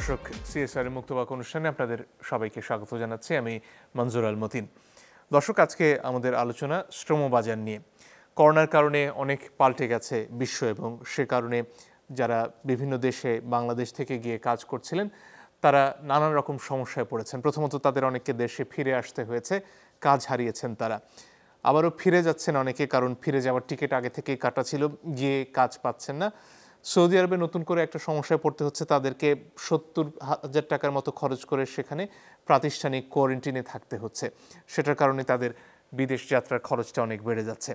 দর্শক, সিএসআর এর মুক্তবাক অনুষ্ঠানে আপনাদের সবাইকে স্বাগত জানাচ্ছি। আমি মনজুর আল মতিন। দর্শক, আজকে আমাদের আলোচনা শ্রমবাজার নিয়ে। করোনার কারণে অনেক পাল্টে গেছে বিশ্ব, এবং সে কারণে যারা বিভিন্ন দেশে বাংলাদেশ থেকে গিয়ে কাজ করছিলেন তারা নানান রকম সমস্যায় পড়েছেন। প্রথমত তাদের অনেককে দেশে ফিরে আসতে হয়েছে, কাজ হারিয়েছেন তারা। আবারও ফিরে যাচ্ছেন অনেকে, কারণ ফিরে যাওয়ার টিকিট আগে থেকেই কাটা ছিল, গিয়ে কাজ পাচ্ছেন না। সৌদি আরবে নতুন করে একটা সমস্যায় পড়তে হচ্ছে, তাদেরকে 70,000 টাকার মতো খরচ করে সেখানে প্রাতিষ্ঠানিক কোয়ারেন্টিনে থাকতে হচ্ছে। সেটার কারণে তাদের বিদেশ যাত্রার খরচটা অনেক বেড়ে যাচ্ছে।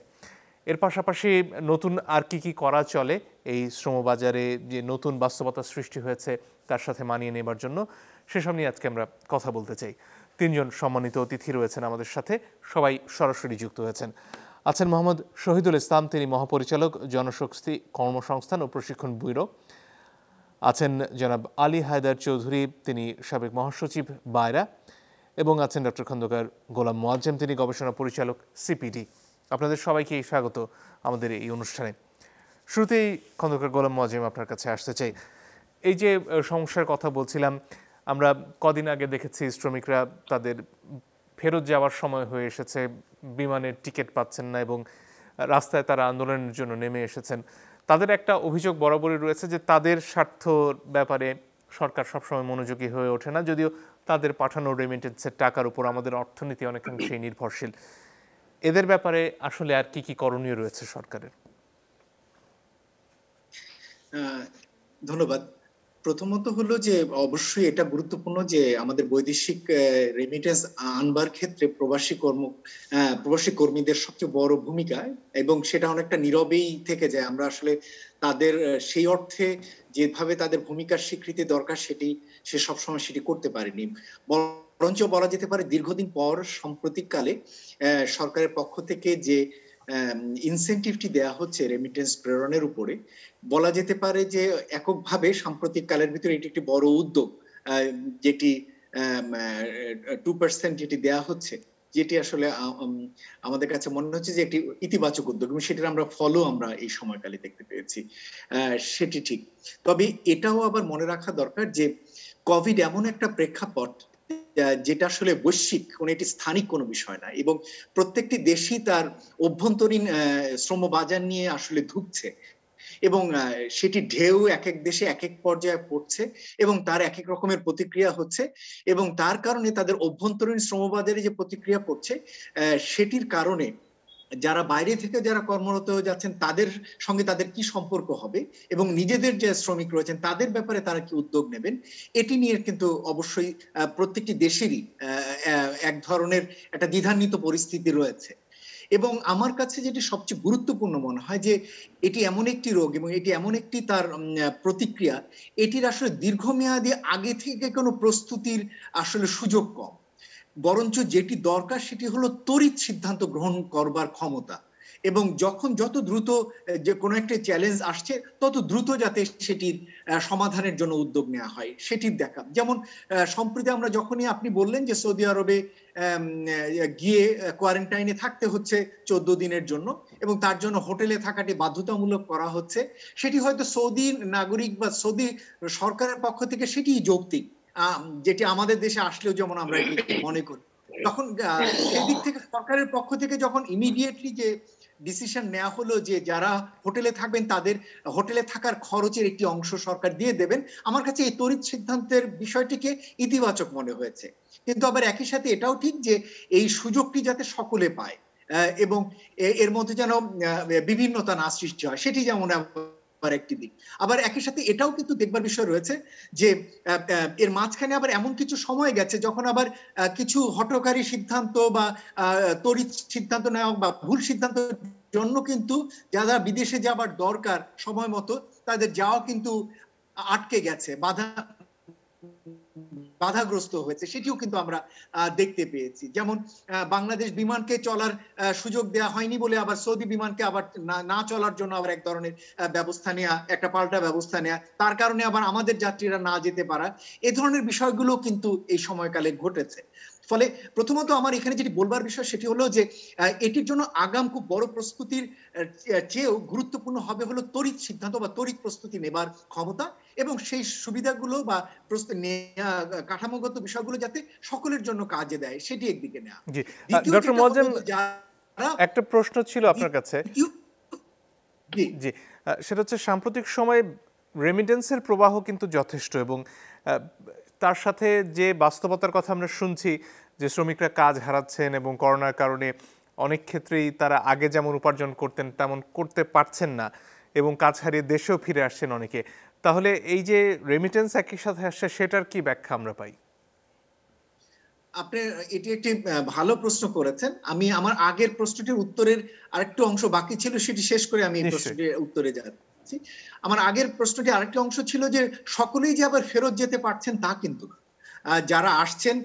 এর পাশাপাশি নতুন আর কি করা চলে এই শ্রমবাজারে, যে নতুন বাস্তবতা সৃষ্টি হয়েছে তার সাথে মানিয়ে নেবার জন্য, সেসব নিয়ে আজকে আমরা কথা বলতে চাই। তিনজন সম্মানিত অতিথি রয়েছেন আমাদের সাথে, সবাই সরাসরি যুক্ত হয়েছেন। আছেন মোহাম্মদ শহীদুল ইসলাম, তিনি মহাপরিচালক, জনশক্তি কর্মসংস্থান ও প্রশিক্ষণ ব্যুরো। আছেন জনাব আলী হায়দার চৌধুরী, তিনি সাবেক মহাসচিব বায়রা। এবং আছেন ডক্টর খন্দকার গোলাম মোয়াজ্জেম, তিনি গবেষণা পরিচালক সিপিডি। আপনাদের সবাইকে স্বাগত আমাদের এই অনুষ্ঠানে। শুরুতেই খন্দকার গোলাম মোয়াজ্জেম, আপনার কাছে আসতে চাই। এই যে সমস্যার কথা বলছিলাম, আমরা কদিন আগে দেখেছি শ্রমিকরা তাদের ফেরত যাওয়ার সময় হয়ে এসেছে, বিমানের টিকিট পাচ্ছেন না এবং রাস্তায় তারা আন্দোলনের জন্য নেমে এসেছেন। তাদের একটা অভিযোগ বরাবরই রয়েছে যে তাদের স্বার্থর ব্যাপারে সরকার সবসময় মনোযোগী হয়ে ওঠে না, যদিও তাদের পাঠানো রেমিটেন্সের টাকার উপর আমাদের অর্থনীতি অনেকাংশেই নির্ভরশীল। এদের ব্যাপারে আসলে আর কি করণীয় রয়েছে সরকারের? ধন্যবাদ। প্রথমত হলো যে অবশ্যই এটা গুরুত্বপূর্ণ যে আমাদের বৈদেশিক রেমিটেন্স আনবার ক্ষেত্রে প্রবাসী কর্মীদের সবচেয়ে বড় ভূমিকা, এবং সেটা অনেকটা নীরবেই থেকে যায়। আমরা আসলে তাদের সেই অর্থে যেভাবে তাদের ভূমিকার স্বীকৃতি দরকার সে সবসময় সেটি করতে পারেনি। বরঞ্চ বলা যেতে পারে দীর্ঘদিন পর সাম্প্রতিককালে সরকারের পক্ষ থেকে যে ইনসেন্টিভটি দেয়া হচ্ছে রেমিটেন্স প্রেরণের উপরে, বলা যেতে পারে যে এককভাবে সাম্প্রতিক কালের ভিতরে এটি একটি বড় উদ্যোগ, যেটি 2% যেটি দেয়া হচ্ছে, যেটি আসলে আমাদের কাছে মনে হচ্ছে যে একটি ইতিবাচক উদ্যোগ, এবং সেটার আমরা ফলও আমরা এই সময়কালে দেখতে পেয়েছি। সেটি ঠিক। তবে এটাও আবার মনে রাখা দরকার যে কোভিড এমন একটা প্রেক্ষাপট যেটা আসলে বৈশ্বিক, এটি স্থানিক কোনো বিষয় না, এবং প্রত্যেকটি দেশই তার অভ্যন্তরীণ শ্রমবাজার নিয়ে আসলে ধুঁকছে, এবং সেটি ঢেউ এক এক দেশে এক এক পর্যায়ে পড়ছে, এবং তার এক এক রকমের প্রতিক্রিয়া হচ্ছে, এবং তার কারণে তাদের অভ্যন্তরীণ শ্রমবাজারে যে প্রতিক্রিয়া পড়ছে সেটির কারণে যারা বাইরে থেকে যারা কর্মরত হয়ে যাচ্ছেন তাদের সঙ্গে তাদের কি সম্পর্ক হবে, এবং নিজেদের যে শ্রমিক রয়েছেন তাদের ব্যাপারে তারা কি উদ্যোগ নেবেন, এটি নিয়ে কিন্তু অবশ্যই প্রত্যেকটি দেশেরই এক ধরনের একটা দ্বিধান্বিত পরিস্থিতি রয়েছে। এবং আমার কাছে যেটি সবচেয়ে গুরুত্বপূর্ণ মনে হয় যে এটি এমন একটি রোগ এবং এটি এমন একটি তার প্রতিক্রিয়া, এটির আসলে দীর্ঘমেয়াদী আগে থেকে কোনো প্রস্তুতির আসলে সুযোগ কম, বরঞ্চ যেটি দরকার সেটি হলো তড়িৎ সিদ্ধান্ত গ্রহণ করবার ক্ষমতা, এবং যত দ্রুত যে কোনো একটা চ্যালেঞ্জ আসছে তত দ্রুত যাতে সেটির সমাধানের জন্য উদ্যোগ নেওয়া হয় সেটির দেখা। যেমন সম্প্রতি আমরা যখনই আপনি বললেন যে সৌদি আরবে গিয়ে কোয়ারেন্টাইনে থাকতে হচ্ছে 14 দিনের জন্য, এবং তার জন্য হোটেলে থাকাটি বাধ্যতামূলক করা হচ্ছে, সেটি হয়তো সৌদি নাগরিক বা সৌদি সরকারের পক্ষ থেকে সেটি যৌক্তিক, যেটি আমাদের দেশে আসলেও যেমন আমরা এটি মনে করি। তখন সেই দিক থেকে সরকারের পক্ষ থেকে যখন ইমিডিয়েটলি যে ডিসিশন নেওয়া হলো যে যারা হোটেলে থাকবেন তাদের হোটেলে থাকার খরচের একটি অংশ সরকার দিয়ে দেবেন, আমার কাছে এই তড়িৎ সিদ্ধান্তের বিষয়টিকে ইতিবাচক মনে হয়েছে। কিন্তু আবার একই সাথে এটাও ঠিক যে এই সুযোগটি যাতে সকলে পায়, এবং এর মধ্যে যেন বিভিন্নতা না সৃষ্টি হয়, সেটি যেমন একটি দিক। আবার একই সাথে এটাও কিন্তু দেখবার বিষয় রয়েছে যে এর মাঝখানে আবার এমন কিছু সময় গেছে যখন আবার কিছু হঠকারী সিদ্ধান্ত বা তড়িৎ সিদ্ধান্ত নেওয়া বা ভুল সিদ্ধান্তের জন্য কিন্তু যারা বিদেশে যাবার দরকার সময় মতো তাদের যাওয়া কিন্তু আটকে গেছে, বাধাগ্রস্ত হয়েছে, সেটিও কিন্তু আমরা দেখতে পেয়েছি। যেমন বাংলাদেশ বিমানকে চলার সুযোগ দেওয়া হয়নি বলে আবার সৌদি বিমানকে আবার না চলার জন্য আবার এক ধরনের ব্যবস্থা নেওয়া, একটা পাল্টা ব্যবস্থা নেওয়া, তার কারণে আবার আমাদের যাত্রীরা না যেতে পারা, এ ধরনের বিষয়গুলো কিন্তু এই সময়কালে ঘটেছে। ফলে প্রথমত আমার এখানে যেটি বলবার বিষয় সেটি হলো যে এটির জন্য আগাম খুব বড় প্রস্তুতির চেয়েও গুরুত্বপূর্ণ হবে হলো তড়িৎ সিদ্ধান্ত বা তড়িৎ প্রস্তুতি নেবার ক্ষমতা, এবং সেই সুবিধাগুলো বা কাঠামোগত বিষয়গুলো যাতে সকলের জন্য কাজে দেয় সেটি একদিকে নেওয়া। জি ডক্টর মোয়াজ্জেম, একটা প্রশ্ন ছিল আপনার কাছে। জি, সেটা হচ্ছে সাম্প্রতিক সময়ে রেমিটেন্সের প্রবাহ কিন্তু যথেষ্ট, এবং তার সাথে যে বাস্তবতার কথা আমরা শুনছি যে শ্রমিকরা কাজ হারাচ্ছেন এবং করোনার কারণে অনেক ক্ষেত্রেই তারা আগে যেমন উপার্জন করতেন তেমন করতে পারছেন না এবং কাজ হারিয়ে দেশেও ফিরে আসছেন অনেকে। তাহলে এই যে রেমিটেন্স একই সাথে আসছে, সেটার কি ব্যাখ্যা আমরা পাই? আপনি এটি একটি ভালো প্রশ্ন করেছেন। আমি আমার আগের প্রশ্নটির উত্তরের আরেকটু অংশ বাকি ছিল, সেটি শেষ করে আমি এই প্রশ্নটির উত্তরে যাচ্ছি। আমার আগের প্রশ্নটি আরেকটি অংশ ছিল যে সকলেই যে আবার ফেরত যেতে পারছেন তা কিন্তু না। যারা আসছেন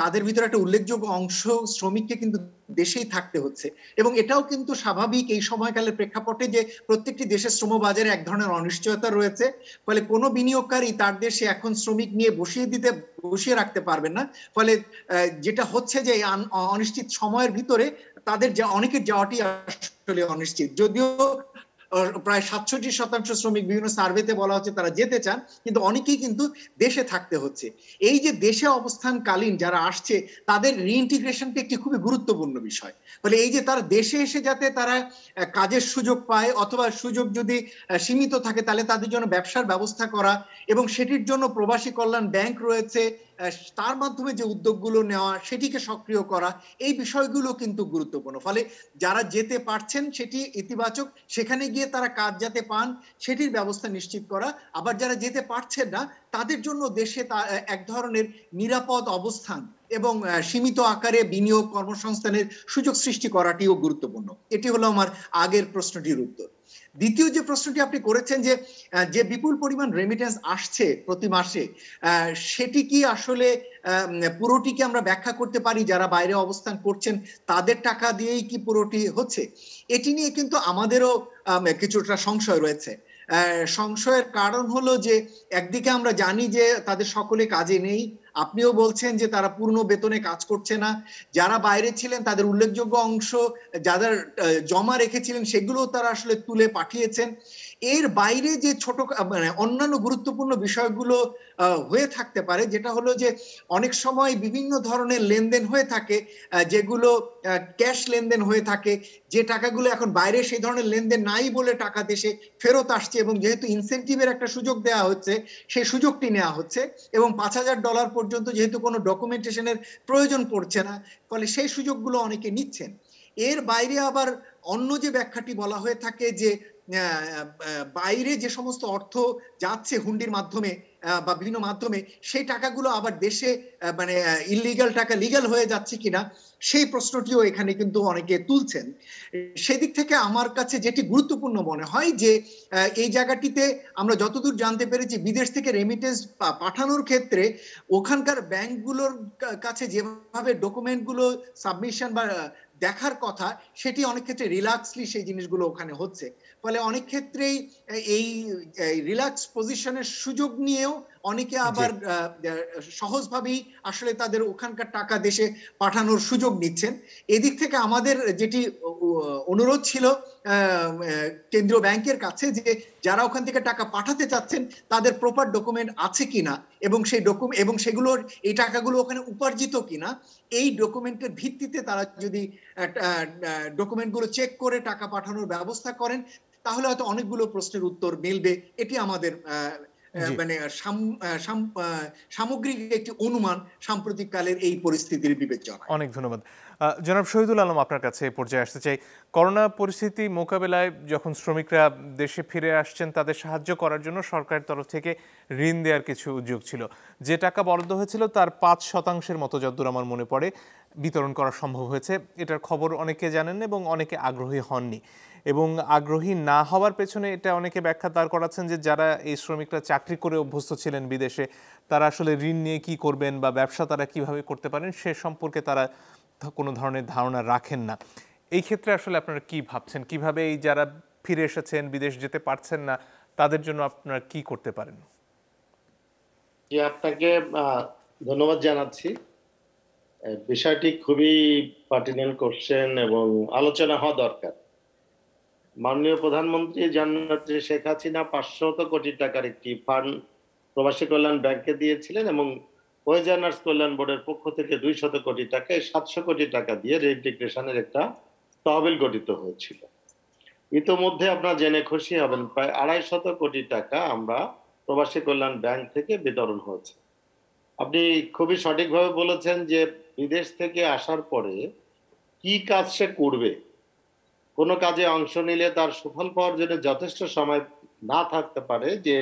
তাদের ভিতরে একটা উল্লেখযোগ্য অংশ শ্রমিককে কিন্তু দেশেই থাকতে হচ্ছে, এবং এটাও কিন্তু স্বাভাবিক এই সময়কালের প্রেক্ষাপটে যে প্রত্যেকটি দেশের শ্রম বাজারে এক ধরনের অনিশ্চয়তা রয়েছে। ফলে কোনো বিনিয়োগকারী তার দেশে এখন শ্রমিক নিয়ে বসিয়ে রাখতে পারবেন না। ফলে যেটা হচ্ছে যে অনিশ্চিত সময়ের ভিতরে তাদের অনেকের যাওয়াটি আসলে অনিশ্চিত, যদিও প্রায় ৬৭% শ্রমিক বিভিন্ন সার্ভেতে বলা হচ্ছে তারা যেতে চান, কিন্তু অনেকেই কিন্তু দেশে থাকতে হচ্ছে। এই যে দেশে অবস্থানকালীন যারা আসছে তাদের রিইন্টিগ্রেশনটা একটি খুবই গুরুত্বপূর্ণ বিষয়। ফলে এই যে তারা দেশে এসে যাতে তারা কাজের সুযোগ পায়, অথবা সুযোগ যদি সীমিত থাকে তাহলে তাদের জন্য ব্যবসার ব্যবস্থা করা, এবং সেটির জন্য প্রবাসী কল্যাণ ব্যাংক রয়েছে, তার মাধ্যমে যে উদ্যোগগুলো নেওয়া সেটিকে সক্রিয় করা, এই বিষয়গুলো কিন্তু গুরুত্বপূর্ণ। ফলে যারা যেতে পারছেন সেটি ইতিবাচক, সেখানে গিয়ে তারা কাজ যাতে পান সেটির ব্যবস্থা নিশ্চিত করা। আবার যারা যেতে পারছেন না তাদের জন্য দেশে এক ধরনের নিরাপদ অবস্থান এবং সীমিত আকারে বিনিয়োগ কর্মসংস্থানের সুযোগ সৃষ্টি করাটিও গুরুত্বপূর্ণ। এটি হলো আমার আগের প্রশ্নটির উত্তর। দ্বিতীয় যে প্রশ্নটি আপনি করেছেন যে বিপুল পরিমাণ রেমিটেন্স আসছে প্রতি মাসে, সেটি কি আসলে পুরোটিকে আমরা ব্যাখ্যা করতে পারি যারা বাইরে অবস্থান করছেন তাদের টাকা দিয়েই কি পুরোটি হচ্ছে? এটি নিয়ে কিন্তু আমাদেরও কিছুটা সংশয় রয়েছে। সংশয়ের কারণ হলো যে একদিকে আমরা জানি যে তাদের সকলে কাজে নেই, আপনিও বলছেন যে তারা পূর্ণ বেতনে কাজ করছে না, যারা বাইরে ছিলেন তাদের উল্লেখযোগ্য অংশ যাদের জমা রেখেছিলেন সেগুলো তারা আসলে তুলে পাঠিয়েছেন। এর বাইরে যে ছোট মানে অন্যান্য গুরুত্বপূর্ণ বিষয়গুলো হয়ে থাকতে পারে, যেটা হলো যে অনেক সময় বিভিন্ন ধরনের লেনদেন হয়ে থাকে, যেগুলো ক্যাশ লেনদেন হয়ে থাকে, যে টাকাগুলো এখন বাইরে সেই ধরনের লেনদেন নাই বলে টাকা দেশে ফেরত আসছে, এবং যেহেতু ইনসেনটিভের একটা সুযোগ দেওয়া হচ্ছে সেই সুযোগটি নেওয়া হচ্ছে, এবং $৫,০০০ পর্যন্ত যেহেতু কোনো ডকুমেন্টেশনের প্রয়োজন পড়ছে না, ফলে সেই সুযোগগুলো অনেকে নিচ্ছেন। এর বাইরে আবার অন্য যে ব্যাখ্যাটি বলা হয়ে থাকে যে বাইরে যে সমস্ত অর্থ যাচ্ছে হুন্ডির মাধ্যমে বা বিভিন্ন মাধ্যমে, সেই টাকাগুলো আবার দেশে মানে ইলিগাল টাকা লিগ্যাল হয়ে যাচ্ছে কিনা সেই প্রশ্নটিও এখানে কিন্তু অনেকে তুলছেন। সেদিক থেকে আমার কাছে যেটি গুরুত্বপূর্ণ মনে হয় যে এই জায়গাটিতে আমরা যতদূর জানতে পেরেছি বিদেশ থেকে রেমিটেন্স পাঠানোর ক্ষেত্রে ওখানকার ব্যাংকগুলোর কাছে যেভাবে ডকুমেন্টগুলো সাবমিশন বা দেখার কথা সেটি অনেক ক্ষেত্রে রিল্যাক্সলি সেই জিনিসগুলো ওখানে হচ্ছে। ফলে অনেক ক্ষেত্রেই এই রিল্যাক্স পজিশনের সুযোগ নিয়েও অনেকে আবার সহজভাবেই আসলে তাদের ওখানকার টাকা দেশে পাঠানোর সুযোগ নিচ্ছেন। এদিক থেকে আমাদের যেটি অনুরোধ ছিল কেন্দ্রীয় ব্যাংকের কাছে যে যারা ওখান থেকে টাকা পাঠাতে চাচ্ছেন তাদের প্রপার ডকুমেন্ট আছে কিনা, এবং সেই ডকুমেন্ট এবং সেগুলোর এই টাকাগুলো ওখানে উপার্জিত কিনা, এই ডকুমেন্টের ভিত্তিতে তারা যদি ডকুমেন্টগুলো চেক করে টাকা পাঠানোর ব্যবস্থা করেন তাহলে হয়তো অনেকগুলো প্রশ্নের উত্তর মিলবে। এটি আমাদের মানে সামগ্রিক একটি অনুমান সাম্প্রতিক কালের এই পরিস্থিতির বিবেচনায়। অনেক ধন্যবাদ। জনাব শহীদুল আলম, আপনার কাছে এই পর্যায়ে আসতে চাই। করোনা পরিস্থিতি মোকাবেলায় যখন শ্রমিকরা দেশে ফিরে আসছেন তাদের সাহায্য করার জন্য সরকারের তরফ থেকে ঋণ দেওয়ার কিছু উদ্যোগ ছিল। যে টাকা বরাদ্দ হয়েছিল তার ৫% মতো, যতদূর আমার মনে পড়ে, বিতরণ করা সম্ভব হয়েছে। এটার খবর অনেকে জানেন এবং অনেকে আগ্রহী হননি, এবং আগ্রহী না হওয়ার পেছনে এটা অনেকে ব্যাখ্যা দাঁড় করাচ্ছেন যে যারা এই শ্রমিকরা চাকরি করে অভ্যস্ত ছিলেন বিদেশে, তারা আসলে ঋণ নিয়ে কি করবেন বা ব্যবসা তারা কিভাবে করতে পারেন সে সম্পর্কে তারা কোনো ধরনের ধারণা রাখেন না। এই ক্ষেত্রে আসলে আপনারা কি ভাবছেন, কিভাবে এই যারা ফিরে এসেছেন বিদেশ যেতে পারছেন না তাদের জন্য আপনারা কি করতে পারেন? জি, আপনাকে ধন্যবাদ জানাচ্ছি। বিষয়টি খুবই পার্টিনেন্ট কোশ্চেন এবং আলোচনা হওয়া দরকার। মাননীয় প্রধানমন্ত্রী জননেত্রী শেখ হাসিনা 500 কোটি টাকার একটি ফান্ড প্রবাসী কল্যাণ ব্যাংকে দিয়েছিলেন এবং ওয়েজ আর্নার্স কল্যাণ বোর্ডের পক্ষ থেকে 200 কোটি টাকা, 700 কোটি টাকা দিয়ে রিইন্টিগ্রেশনের একটা তহবিল গঠিত হয়েছিল। ইতোমধ্যে আপনারা জেনে খুশি হবেন প্রায় 250 কোটি টাকা আমরা প্রবাসী কল্যাণ ব্যাংক থেকে বিতরণ হয়েছে। আপনি খুবই সঠিকভাবে বলেছেন যে বিদেশ থেকে আসার পরে কি কাজ সে করবে, কোনো কাজে অংশ নিলে তার সুফল পাওয়ার জন্য যথেষ্ট সময় না থাকতে পারে, যে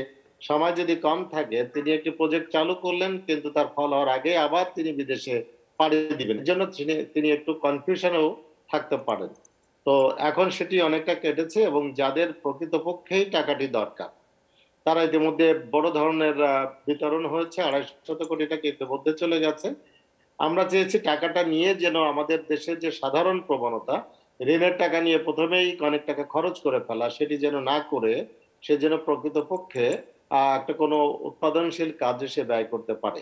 সময় যদি কম থাকে তিনি একটি প্রজেক্ট চালু করলেন কিন্তু তার ফল হওয়ার আগে আবার তিনি বিদেশে পাড়ি দিবেন, এর জন্য তিনি একটু কনফিউশনেও থাকতে পারেন। তো এখন সেটি অনেকটা কেটেছে এবং যাদের প্রকৃতপক্ষেই টাকাটি দরকার তারা ইতিমধ্যে বড় ধরনের বিতরণ হয়েছে। 250 কোটি টাকা ইতিমধ্যে চলে গেছে। আমরা চেয়েছি টাকাটা নিয়ে যেন আমাদের দেশের যে সাধারণ প্রবণতা ঋণের টাকা নিয়ে প্রথমেই অনেক টাকা খরচ করে ফেলা, সেটি যেন না করে সে যেন প্রকৃতপক্ষে একটা কোনো উৎপাদনশীল কাজে সে ব্যয় করতে পারে।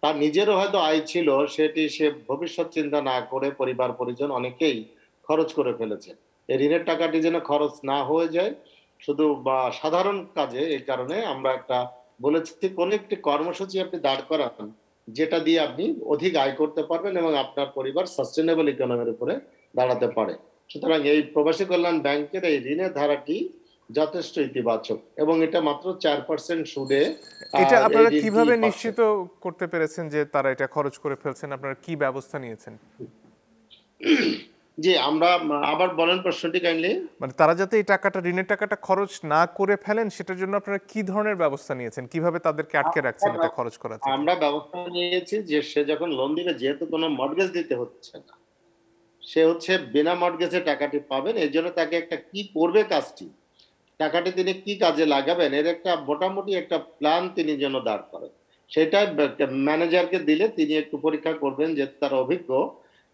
তার নিজেরও হয়তো আয় ছিল, সেটি সে ভবিষ্যৎ চিন্তা না করে পরিবার পরিজন অনেকেই খরচ করে ফেলেছে। এই ঋণের টাকাটি যেন খরচ না হয়ে যায় শুধু বা সাধারণ কাজে, এই কারণে আমরা একটা বলেছি কোন একটি কর্মসূচি আপনি দাঁড় করান যেটা দিয়ে আপনি অধিক আয় করতে পারবেন এবং আপনার পরিবার সাস্টেনেবল ইকোনমির উপরে দাঁড়াতে পারে। সুতরাং এই প্রবাসী কল্যাণ ব্যাংকের এই ঋণের ধারাটি যথেষ্ট ইতিবাচক এবং এটা মাত্র 4% সুদে এটা এই আপনারা ঋণটি কিভাবে পাচ্ছে। নিশ্চিত করতে পেরেছেন যে তারা এটা খরচ করে ফেলছেন? আপনারা কি ব্যবস্থা নিয়েছেন? জি, আমরা আবার বলেন প্রশ্নটি কাইন্ডলি। মানে তারা যাতে এই টাকাটা, ঋণের টাকাটা খরচ না করে ফেলেন সেটার জন্য আপনারা কি ধরনের ব্যবস্থা নিয়েছেন? কিভাবে তাদেরকে আটকে রাখছেন এটা খরচ করা থেকে? আমরা ব্যবস্থা নিয়েছি যে সে যখন লোন দিবে, যেহেতু কোনো মর্টগেজ দিতে হচ্ছে না, সে হচ্ছে বিনা মর্টগেজে টাকাটি পাবেন। এই জন্য তাকে একটা কি করবে কাজটি, টাকাটি তিনি কি কাজে লাগাবেন এর একটা মোটামুটি একটা প্ল্যান তিনি যেন দাঁড় করেন। সেটা ম্যানেজারকে দিলে তিনি একটু পরীক্ষা করবেন, যে তার অভিজ্ঞ,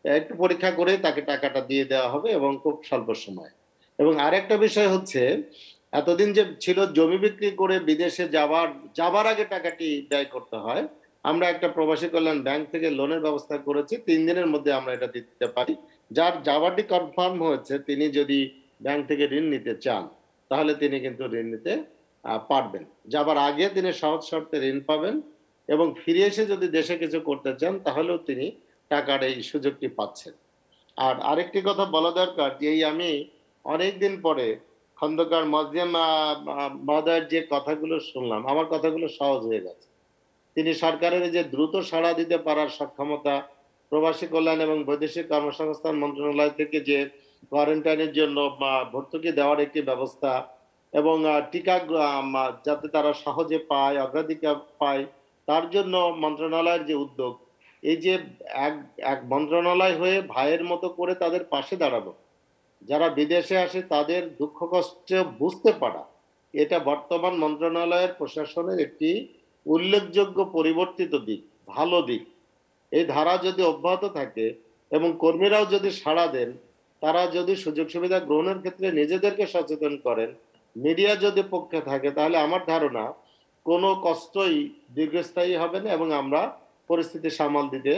একটু পরীক্ষা করে তাকে টাকাটা দিয়ে দেওয়া হবে এবং খুব স্বল্প সময়। এবং আরেকটা বিষয় হচ্ছে, এতদিন যে ছিল জমি বিক্রি করে বিদেশে যাবার আগে টাকাটি ব্যয় করতে হয়, আমরা একটা প্রবাসী কল্যাণ ব্যাংক থেকে লোনের ব্যবস্থা করেছি। 3 দিনের মধ্যে আমরা এটা দিতে পারি। যার যাওয়াটি কনফার্ম হয়েছে তিনি যদি ব্যাংক থেকে ঋণ নিতে চান তাহলে তিনি কিন্তু ঋণ নিতে পারবেন। যাবার আগে তিনি সহজ শর্তে ঋণ পাবেন এবং ফিরে এসে যদি দেশে কিছু করতে চান তাহলেও তিনি টাকার এই সুযোগটি পাচ্ছেন। আর আরেকটি কথা বলা দরকার, যে এই আমি অনেকদিন পরে খন্দকার মজিম মহোদয়ের যে কথাগুলো শুনলাম, আমার কথাগুলো সহজ হয়ে গেছে। তিনি সরকারের যে দ্রুত সাড়া দিতে পারার সক্ষমতা, প্রবাসী কল্যাণ এবং বৈদেশিক কর্মসংস্থান মন্ত্রণালয় থেকে যে কোয়ারেন্টাইনের জন্য ভর্তুকি দেওয়ার একটি ব্যবস্থা এবং টিকা যাতে তারা সহজে পায়, অগ্রাধিকার পায়, তার জন্য মন্ত্রণালয়ের যে উদ্যোগ, এই যে এক এক মন্ত্রণালয় হয়ে ভাইয়ের মতো করে তাদের পাশে দাঁড়াবো, যারা বিদেশে আসে তাদের দুঃখ কষ্ট বুঝতে পারা, এটা বর্তমান মন্ত্রণালয়ের প্রশাসনের একটি উল্লেখযোগ্য পরিবর্তিত দিক, ভালো দিক। এই ধারা যদি অব্যাহত থাকে এবং কর্মীরাও যদি সাড়া দেন, তারা যদি সুযোগ সুবিধা গ্রহণের ক্ষেত্রে নিজেদেরকে সচেতন করেন, মিডিয়া যদি পক্ষে থাকে, তাহলে আমার ধারণা কোনো কষ্টই দীর্ঘস্থায়ী হবে না এবং আমরা পরিস্থিতি সামাল দিতে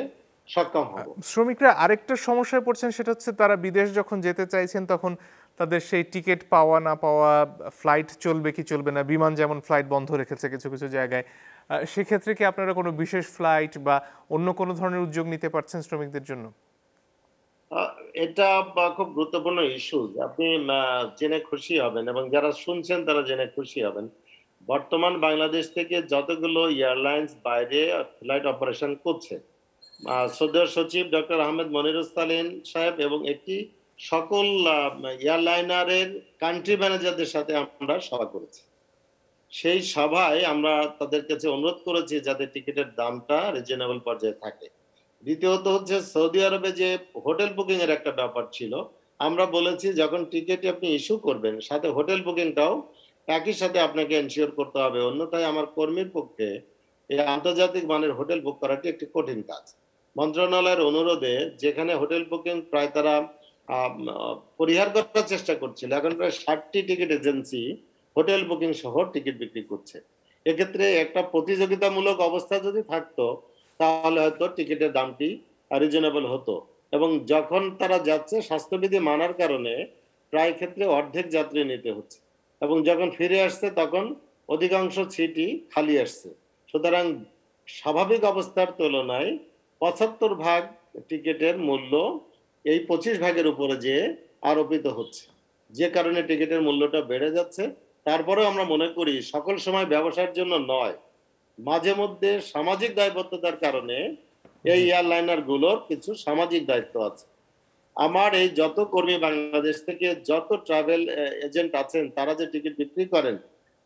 সক্ষম হব। শ্রমিকরা আরেকটা সমস্যায় পড়ছেন, সেটা হচ্ছে তারা বিদেশ যখন যেতে চাইছেন তখন তাদের সেই টিকিট পাওয়া না পাওয়া, ফ্লাইট চলবে কি চলবে না, বিমান যেমন ফ্লাইট বন্ধ রেখেছে কিছু কিছু জায়গায়, সেক্ষেত্রে কি আপনারা কোনো বিশেষ ফ্লাইট বা অন্য কোনো ধরনের উদ্যোগ নিতে পারছেন শ্রমিকদের জন্য? এটা খুব গুরুত্বপূর্ণ ইস্যু, আপনি জেনে খুশি হবেন এবং যারা শুনছেন তারা জেনে খুশি হবেন। বর্তমান বাংলাদেশ থেকে যতগুলো এয়ারলাইন্স বাইরে ফ্লাইট অপারেশন করছে, শ্রদ্ধেয় সচিব ডক্টর আহমেদ মনিরুস্তালিন সাহেব এবং একটি সকল এয়ারলাইনারের কান্ট্রি ম্যানেজারদের সাথে আমরা সভা করেছি। সেই সভায় আমরা তাদের কাছে অনুরোধ করেছি যাতে টিকিটের দামটা রিজনেবল পর্যায়ে থাকে। দ্বিতীয়ত হচ্ছে, সৌদি আরবে যে হোটেল বুকিং এর একটা ব্যাপার ছিল, আমরা বলেছি যখন টিকিট আপনি ইস্যু করবেন সাথে হোটেল বুকিংটাও একই সাথে আপনাকে এনশিওর করতে হবে, অন্যথায় আমার কর্মীর পক্ষে এই আন্তর্জাতিক মানের হোটেল বুক করাটি একটি কঠিন কাজ। মন্ত্রণালয়ের অনুরোধে যেখানে হোটেল বুকিং প্রায় তারা পরিহার করার চেষ্টা করছিল, এখন প্রায় 60টি টিকিট এজেন্সি হোটেল বুকিং সহ টিকিট বিক্রি করছে। এক্ষেত্রে একটা প্রতিযোগিতামূলক অবস্থা যদি থাকতো তাহলে হয়তো টিকিটের দামটি রিজনেবল হতো। এবং যখন তারা যাচ্ছে স্বাস্থ্যবিধি মানার কারণে প্রায় ক্ষেত্রে অর্ধেক যাত্রী নিতে হচ্ছে, এবং যখন ফিরে আসছে তখন অধিকাংশ সিটই খালি আসছে। সুতরাং স্বাভাবিক অবস্থার তুলনায় ৭৫ ভাগ টিকিটের মূল্য এই ২৫ ভাগের উপরে যে আরোপিত হচ্ছে, যে কারণে টিকিটের মূল্যটা বেড়ে যাচ্ছে। তারপরেও আমরা মনে করি সকল সময় ব্যবসার জন্য নয়, মাঝে মধ্যে সামাজিক দায়বদ্ধতার কারণে এই জি এয়ারলাইনার গুলোর কিছু সামাজিক দায়িত্ব আছে। আমার এই যত কর্মী বাংলাদেশ থেকে যত ট্রাভেল এজেন্ট আছেন তারা যে টিকিট বিক্রি করেন,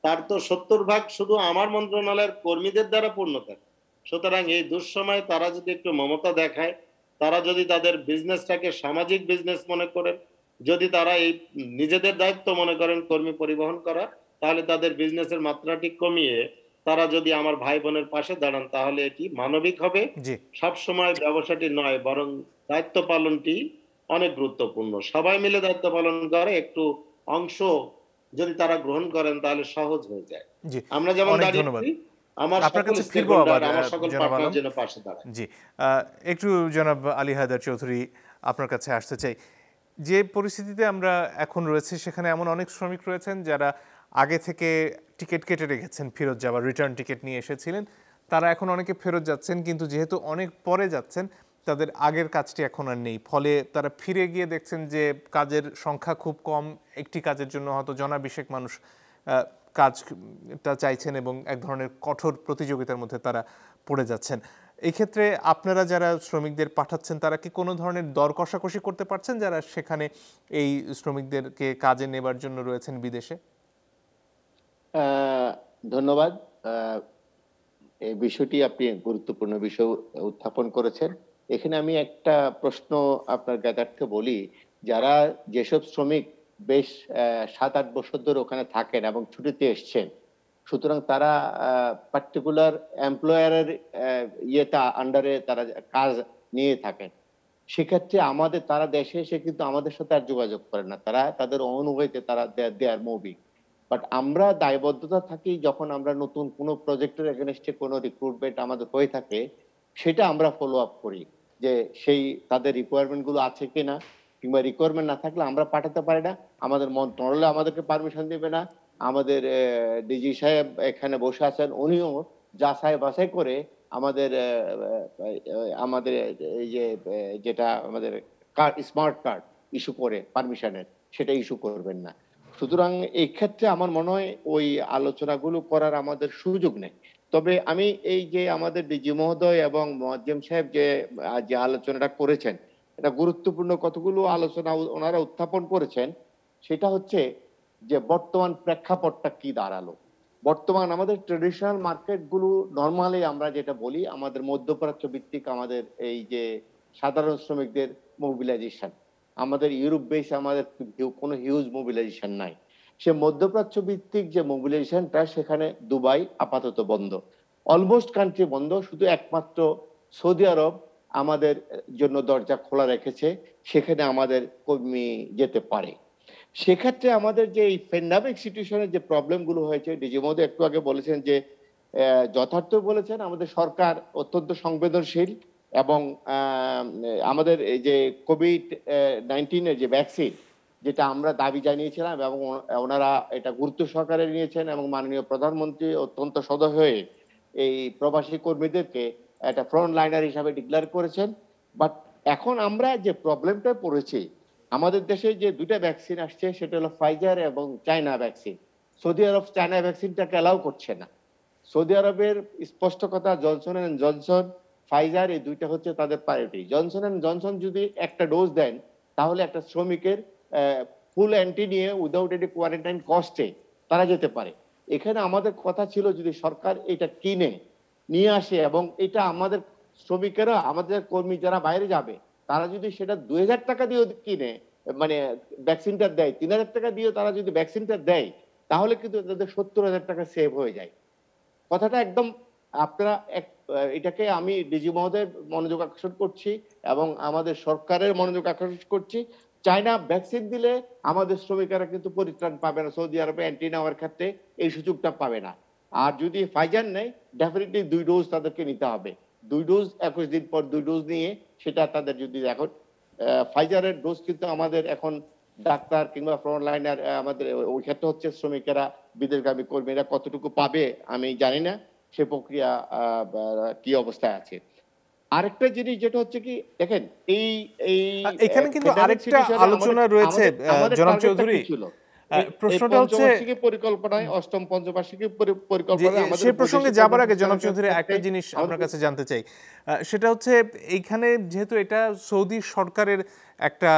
তার তো ৭০ ভাগ শুধু আমার মন্ত্রণালয়ের কর্মীদের দ্বারা পূর্ণ থাকে। সুতরাং এই দুঃসময়ে তারা যদি একটু মমতা দেখায়, তারা যদি তাদের বিজনেসটাকে সামাজিক বিজনেস মনে করেন, যদি তারা এই নিজেদের দায়িত্ব মনে করেন কর্মী পরিবহন করা, তাহলে তাদের বিজনেসের মাত্রাটি কমিয়ে তারা যদি আমার ভাই বোনের পাশে দাঁড়ান, তাহলে এটি মানবিক হবে। জি সবসময় ব্যবসাটি নয়, বরং দায়িত্ব পালনটি অনেক গুরুত্বপূর্ণ। সবাই মিলে দায়িত্ব পালন করে একটু অংশ যদি তারা গ্রহণ করেন তাহলে সহজ হয়ে যায়। জি আমরা যেমন অনেক দাঁড়িয়েছি, ধন্যবাদ। আমার আপনার সকল কাছে স্টেক ফিরবো হোল্ডার, আবার আমার সকল জনাব পার্টনার আলম। যেন পাশে দাঁড়ায়। জি একটু জনাব আলী হায়দার চৌধুরী আপনার কাছে আসতে চাই। যে পরিস্থিতিতে আমরা এখন রয়েছে সেখানে এমন অনেক শ্রমিক রয়েছেন যারা আগে থেকে টিকিট কেটে রেখেছেন, ফেরত যাওয়ার রিটার্ন টিকিট নিয়ে এসেছিলেন, তারা এখন অনেকে ফেরত যাচ্ছেন, কিন্তু যেহেতু অনেক পরে যাচ্ছেন তাদের আগের কাজটি এখন আর নেই, ফলে তারা ফিরে গিয়ে দেখছেন যে কাজের সংখ্যা খুব কম, একটি কাজের জন্য হয়তো জনাবিশেক মানুষ কাজটা চাইছেন এবং এক ধরনের কঠোর প্রতিযোগিতার মধ্যে তারা পড়ে যাচ্ছেন। এই ক্ষেত্রে আপনারা যারা শ্রমিকদের পাঠাচ্ছেন তারা কি কোনো ধরনের দর কষাকষি করতে পারছেন যারা সেখানে এই শ্রমিকদেরকে কাজে নেবার জন্য রয়েছেন বিদেশে? আহ, ধন্যবাদ। আহ, এই বিষয়টি আপনি গুরুত্বপূর্ণ বিষয় উত্থাপন করেছেন। এখানে আমি একটা প্রশ্ন আপনার জ্ঞাতার্থে বলি। যারা যেসব শ্রমিক বেশ ৭-৮ বছর ধরে ওখানে থাকেন এবং ছুটিতে এসছেন, সুতরাং তারা পার্টিকুলার এমপ্লয়ারের ইয়েটা আন্ডারে তারা কাজ নিয়ে থাকেন। সেক্ষেত্রে আমাদের তারা দেশে এসে কিন্তু আমাদের সাথে আর যোগাযোগ করে না, তারা তাদের অনুভূতিতে তারা দে আর মুভিং। বাট আমরা দায়বদ্ধতা থাকি যখন আমরা নতুন কোনো প্রজেক্টের এগেনস্টে কোনো রিক্রুটমেন্ট আমাদের হয়ে থাকে, সেটা আমরা ফলো আপ করি যে সেই তাদের রিকোয়ারমেন্ট গুলো আছে কিনা, কিংবা রিকোয়ারমেন্ট না থাকলে আমরা পাঠাতে পারি না, আমাদের মন্ত্রণালয় আমাদেরকে পারমিশন দেবে না। আমাদের ডিজি সাহেব এখানে বসে আছেন, উনিও যাচাই বাছাই করে আমাদের আমাদের এই যে যেটা আমাদের কার্ড, স্মার্ট কার্ড ইস্যু করে পারমিশনের, সেটা ইস্যু করবেন না। সুতরাং এই ক্ষেত্রে আমার মনে হয় ওই আলোচনাগুলো করার আমাদের সুযোগ নেই। তবে আমি এই যে আমাদের ডিজি মহোদয় এবং মোয়াজ্জেম সাহেব যে যে আলোচনাটা করেছেন, এটা গুরুত্বপূর্ণ কতগুলো আলোচনা ওনারা উত্থাপন করেছেন। সেটা হচ্ছে যে বর্তমান প্রেক্ষাপটটা কি দাঁড়ালো। বর্তমান আমাদের ট্রেডিশনাল মার্কেট গুলো নর্মালি আমরা যেটা বলি, আমাদের মধ্যপ্রাচ্য ভিত্তিক আমাদের এই যে সাধারণ শ্রমিকদের মোবিলাইজেশন, আমাদের ইউরোপ বেস আমাদের কোনো হিউজ মোবিলাইজেশন নাই। সে মধ্যপ্রাচ্য ভিত্তিক যে মোবিলাইজেশনটা, সেখানে দুবাই আপাতত বন্ধ, অলমোস্ট কান্ট্রি বন্ধ, শুধু একমাত্র সৌদি আরব আমাদের জন্য দরজা খোলা রেখেছে, সেখানে আমাদের কর্মী যেতে পারে। সেক্ষেত্রে আমাদের যে এই প্যান্ডামিক সিচুয়েশনের যে প্রবলেম গুলো হয়েছে, ডিজি মহোদয় একটু আগে বলেছেন যে যথার্থ বলেছেন, আমাদের সরকার অত্যন্ত সংবেদনশীল এবং আমাদের এই যে কোভিড-19 যে ভ্যাকসিন, যেটা আমরা দাবি জানিয়েছিলাম এবং ওনারা এটা গুরুত্ব সহকারে নিয়েছেন, এবং মাননীয় প্রধানমন্ত্রী অত্যন্ত সদয় হয়ে এই প্রবাসী কর্মীদেরকে একটা ফ্রন্ট লাইনার হিসাবে ডিক্লেয়ার করেছেন। বাট এখন আমরা যে প্রবলেমটা পড়েছি, আমাদের দেশে যে দুইটা ভ্যাকসিন আসছে, সেটা হলো ফাইজার এবং চায়না ভ্যাকসিন। সৌদি আরব চায়না ভ্যাকসিনটাকে অ্যালাউ করছে না। সৌদি আরবের স্পষ্ট কথা, জনসন এন্ড জনসন, ফাইজার, এই দুইটা হচ্ছে তাদের প্রায়োরিটি। জনসন এন্ড জনসন যদি একটা ডোজ দেন, তাহলে একটা শ্রমিকের ফুল অ্যান্টি নিয়ে উইদাউট এনি কোয়ারেন্টাইন কস্টে তারা যেতে পারে। এখানে আমাদের কথা ছিল যদি সরকার এটা কিনে নিয়ে আসে, এবং এটা আমাদের শ্রমিকেরা, আমাদের কর্মী যারা বাইরে যাবে, তারা যদি সেটা ২,০০০ টাকা দিয়ে কিনে, মানে ভ্যাকসিনটা দেয়, ৩,০০০ টাকা দিয়ে তারা যদি ভ্যাকসিনটা দেয়, তাহলে কিন্তু তাদের ৭০,০০০ টাকা সেভ হয়ে যায়। কথাটা একদম আপনারা এটাকে আমি ডিজি মহোদয়ের মনোযোগ আকর্ষণ করছি এবং আমাদের সরকারের মনোযোগ আকর্ষণ করছি। চায়না ভ্যাকসিন দিলে আমাদের শ্রমিকেরা কিন্তু পরিত্রাণ পাবে না, সৌদি আরবে অ্যান্টি নেওয়ার ক্ষেত্রে এই সুযোগটা পাবে না। আর যদি ফাইজার নেয়, ডেফিনেটলি ২ ডোজ তাদেরকে নিতে হবে। 2 ডোজ 21 দিন পর 2 ডোজ নিয়ে সেটা তাদের যদি এখন ফাইজারের ডোজ কিন্তু আমাদের এখন ডাক্তার কিংবা ফ্রন্ট লাইনার আমাদের ওই ক্ষেত্রে হচ্ছে শ্রমিকেরা বিদেশগামী কর্মীরা কতটুকু পাবে আমি জানি না, সে প্রক্রিয়া কি অবস্থায় আছে। আরেকটা জিনিস যেটা হচ্ছে কি দেখেন এই এই এখানে কিন্তু ফেডারেল আরেকটা সিটি হিসেবে আলোচনা রয়েছে আমাদের জনাব টার্গেটটা চৌধুরী। কি ছিল? এই প্রশ্নটা হচ্ছে পঞ্চবার্ষিকী পরিকল্পনায়, অষ্টম পঞ্চবার্ষিকী পরিকল্পনায় আমাদের সেই প্রসঙ্গে বৈদেশিক যাবার আগে জনাব কর্মসংস্থানের চৌধুরী একটা ক্ষেত্রে জিনিস আপনার আমাদের কাছে জানতে চাই, সেটা হচ্ছে এইখানে যেহেতু এটা সৌদি সরকারের একটা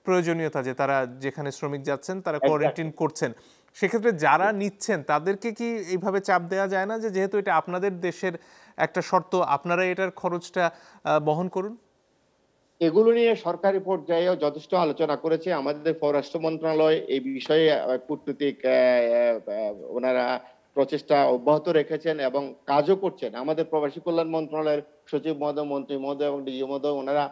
প্রয়োজনীয়তা যে তারা যেখানে শ্রমিক যাচ্ছেন তারা কোয়ারেন্টাইন করছেন, সেক্ষেত্রে যারা নিচ্ছেন তাদেরকে কি এইভাবে চাপ দেওয়া যায় না যে যেহেতু এটা আপনাদের দেশের একটা শর্ত আপনারা এটার খরচটা বহন করুন? এগুলো নিয়ে সরকারি পর্যায়েও যথেষ্ট আলোচনা করেছে। আমাদের পররাষ্ট্র মন্ত্রণালয় এই বিষয়ে কূটনৈতিক ওনারা প্রচেষ্টা অব্যাহত রেখেছেন এবং কাজও করছেন। আমাদের প্রবাসী কল্যাণ মন্ত্রণালয়ের সচিব মহোদয়, মন্ত্রী মহোদয় এবং ডিজি মহোদয় ওনারা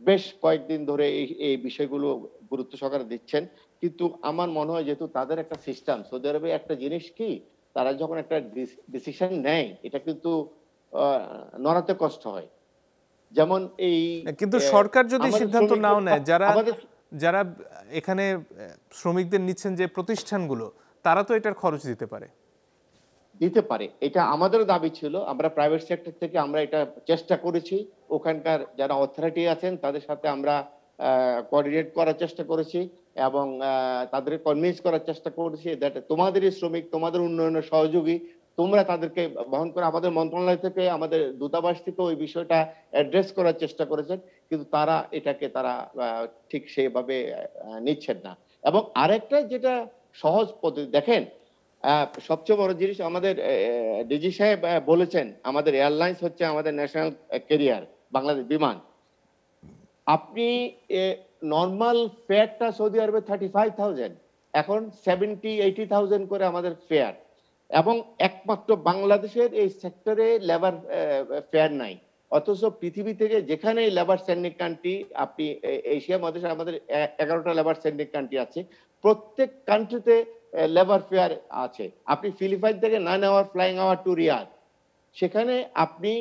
বেশ কয়েকদিন ধরে এই বিষয়গুলো গুরুত্ব সহকারে দিচ্ছেন। কিন্তু আমার মনে হয় যেহেতু তাদের একটা সিস্টেম, সৌদি আরবে একটা জিনিস কি, তারা যখন একটা ডিসিশন নেয় এটা কিন্তু নড়াতে কষ্ট হয়। যেমন এই কিন্তু সরকার যদি আমাদের সিদ্ধান্ত নাও নেয়, যারা আমাদের যারা এখানে শ্রমিকদের নিচ্ছেন যে প্রতিষ্ঠানগুলো, তারা তো এটার খরচ দিতে পারে। দিতে পারে, এটা আমাদেরও দাবি ছিল। আমরা প্রাইভেট সেক্টর থেকে আমরা এটা চেষ্টা করেছি, ওখানকার যারা অথরিটি আছেন তাদের সাথে আমরা কোঅর্ডিনেট করার চেষ্টা করেছি এবং তাদেরকে কনভিন্স করার চেষ্টা করেছি দ্যাট তোমাদেরই শ্রমিক, তোমাদের উন্নয়নের সহযোগী, তোমরা তাদেরকে বহন করে। আমাদের মন্ত্রণালয় থেকে, আমাদের দূতাবাস থেকে ওই বিষয়টা অ্যাড্রেস করার চেষ্টা করেছেন, কিন্তু তারা এটাকে তারা ঠিক সেইভাবে নিচ্ছেন না। এবং আরেকটা যেটা সহজ পদ্ধতি দেখেন, সবচেয়ে বড় জিনিস আমাদের ডিজি সাহেব বলেছেন আমাদের এয়ারলাইন্স হচ্ছে আমাদের ন্যাশনাল ক্যারিয়ার বাংলাদেশ বিমান। আপনি নর্মাল ফেয়ারটা সৌদি আরবে 35,000, এখন 70-80,000 করে আমাদের ফেয়ার, এবং একমাত্র বাংলাদেশের এই সেক্টরে লেবার ফেয়ার নাই। অথচ পৃথিবী থেকে যেখানে লেবার সেন্ডিং কান্ট্রি, আপনি এশিয়া মহাদেশে আমাদের 11টা লেবার সেন্ডিং কান্ট্রি আছে, প্রত্যেক কান্ট্রিতে লেবার ফেয়ার আছে। আপনি ফিলিপাইন থেকে 9 hour flying hour to Riyadh, সেখানে আপনি